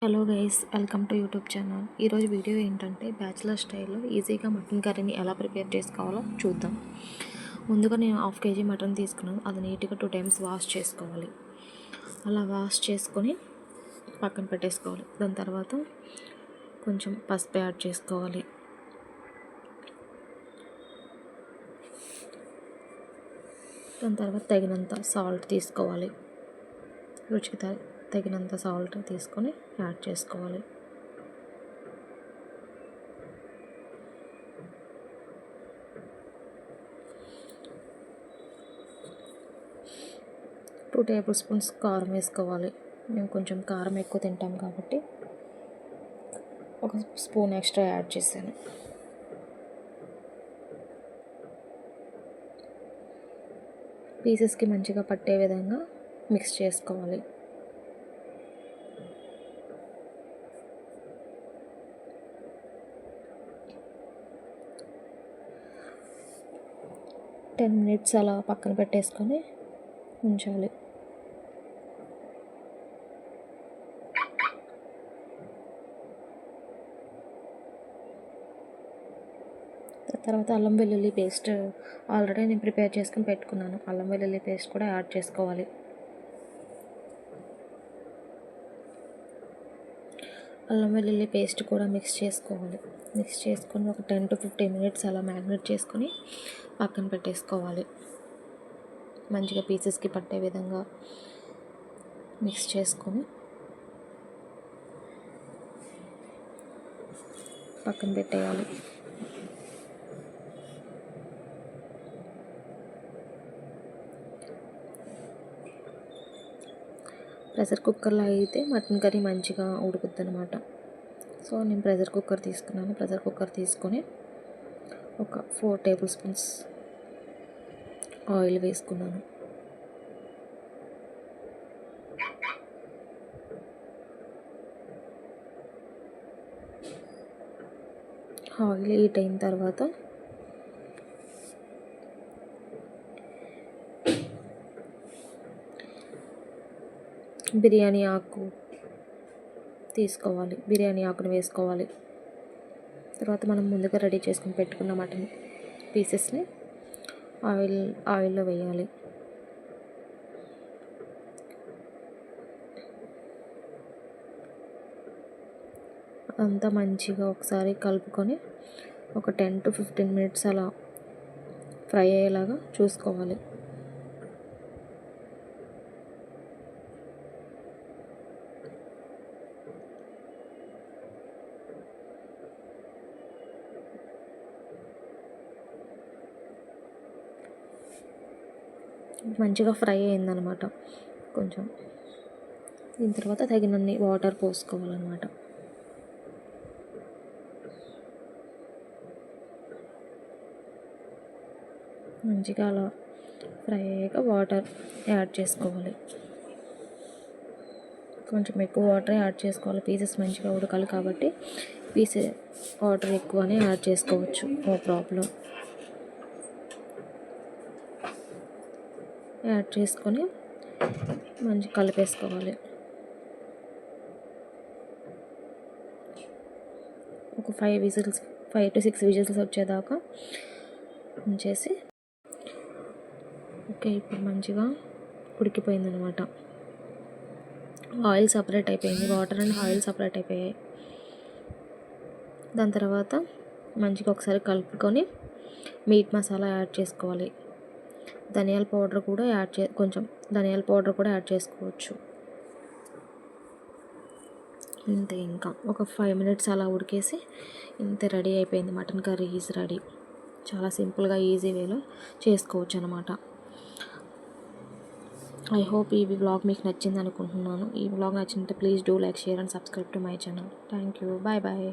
Hello guys, welcome to YouTube channel. ఈరోజు video ఏంటంటే bachelor స్టైల్లో ఈజీగా మటన్ కర్రీని ఎలా ప్రిపేర్ చేసుకోవాలో చూద్దాం. ముందుగా నేను 1/2 kg మటన్ తీసుకున్నాను. అది నీట్గా 2 times వాష్ చేసుకోవాలి. అలా వాష్ చేసుకొని పక్కన పెట్టేసుకోవాలి. దాని తర్వాత కొంచెం పసుపు యాడ్ చేసుకోవాలి. దాని తర్వాత తగినంత సాల్ట్ తీసుకోవాలి. రుచికి తగినంత సాల్ట్ తీసుకొని యాడ్ చేసుకోవాలి. టూ టేబుల్ స్పూన్స్ కారం వేసుకోవాలి. మేము కొంచెం కారం ఎక్కువ తింటాం కాబట్టి 1 స్పూన్ ఎక్స్ట్రా యాడ్ చేశాను. పీసెస్కి మంచిగా పట్టే విధంగా మిక్స్ చేసుకోవాలి. టెన్ మినిట్స్ అలా పక్కన పెట్టేసుకొని ఉంచాలి. తర్వాత అల్లం వెల్లుల్లి పేస్ట్ ఆల్రెడీ నేను ప్రిపేర్ చేసుకుని పెట్టుకున్నాను. అల్లం వెల్లుల్లి పేస్ట్ కూడా యాడ్ చేసుకోవాలి. అల్లం వెల్లుల్లి పేస్ట్ కూడా మిక్స్ చేసుకోవాలి. మిక్స్ చేసుకొని ఒక 10 to 15 minutes అలా మ్యారినేట్ చేసుకొని పక్కన పెట్టేసుకోవాలి. మంచిగా పీసెస్కి పట్టే విధంగా మిక్స్ చేసుకొని పక్కన పెట్టేయాలి. ప్రెషర్ కుక్కర్లో అయితే మటన్ కర్రీ మంచిగా ఉడుకుద్ది అనమాట. సో నేను ప్రెషర్ కుక్కర్ తీసుకున్నాను. ప్రెషర్ కుక్కర్ తీసుకొని ఒక 4 tablespoons ఆయిల్ వేసుకున్నాను. ఆయిల్ హీట్ అయిన తర్వాత బిర్యానీ ఆకు తీసుకోవాలి. బిర్యానీ ఆకును వేసుకోవాలి. తర్వాత మనం ముందుగా రెడీ చేసుకుని పెట్టుకున్న మటన్ పీసెస్ని ఆయిల్లో వేయాలి. అంతా మంచిగా ఒకసారి కలుపుకొని ఒక 10 to 15 minutes అలా ఫ్రై అయ్యేలాగా చూసుకోవాలి. మంచిగా ఫ్రై అయిందనమాట. కొంచెం దీని తర్వాత తగినన్ని వాటర్ పోసుకోవాలన్నమాట. మంచిగా అలా ఫ్రై అయ్యాక వాటర్ యాడ్ చేసుకోవాలి. కొంచెం ఎక్కువ వాటర్ యాడ్ చేసుకోవాలి. పీసెస్ మంచిగా ఉడకాలి కాబట్టి వాటర్ ఎక్కువనే యాడ్ చేసుకోవచ్చు, నో ప్రాబ్లం. యాడ్ చేసుకొని మంచిగా కలిపేసుకోవాలి. ఒక 5 to 6 విజిల్స్ వచ్చేదాకా ఉంచేసి ఓకే, ఇప్పుడు మంచిగా ఉడికిపోయిందనమాట. ఆయిల్ సపరేట్ అయిపోయింది. వాటర్ అండ్ ఆయిల్ సపరేట్ అయిపోయాయి. దాని తర్వాత మంచిగా ఒకసారి కలుపుకొని మీట్ మసాలా యాడ్ చేసుకోవాలి. ధనియాల పౌడర్ కూడా కొంచెం ధనియాల పౌడర్ కూడా యాడ్ చేసుకోవచ్చు. ఇంతే, ఇంకా ఒక 5 minutes అలా ఉడికేసి ఇంతే, రెడీ అయిపోయింది. Mutton curry is ready. చాలా సింపుల్గా ఈజీ వేలో చేసుకోవచ్చు అనమాట. ఐ హోప్ ఈ వ్లాగ్ మీకు నచ్చింది అనుకుంటున్నాను. ఈ వ్లాగ్ నచ్చినట్టు please do like, share and subscribe to my channel. Thank you. Bye bye.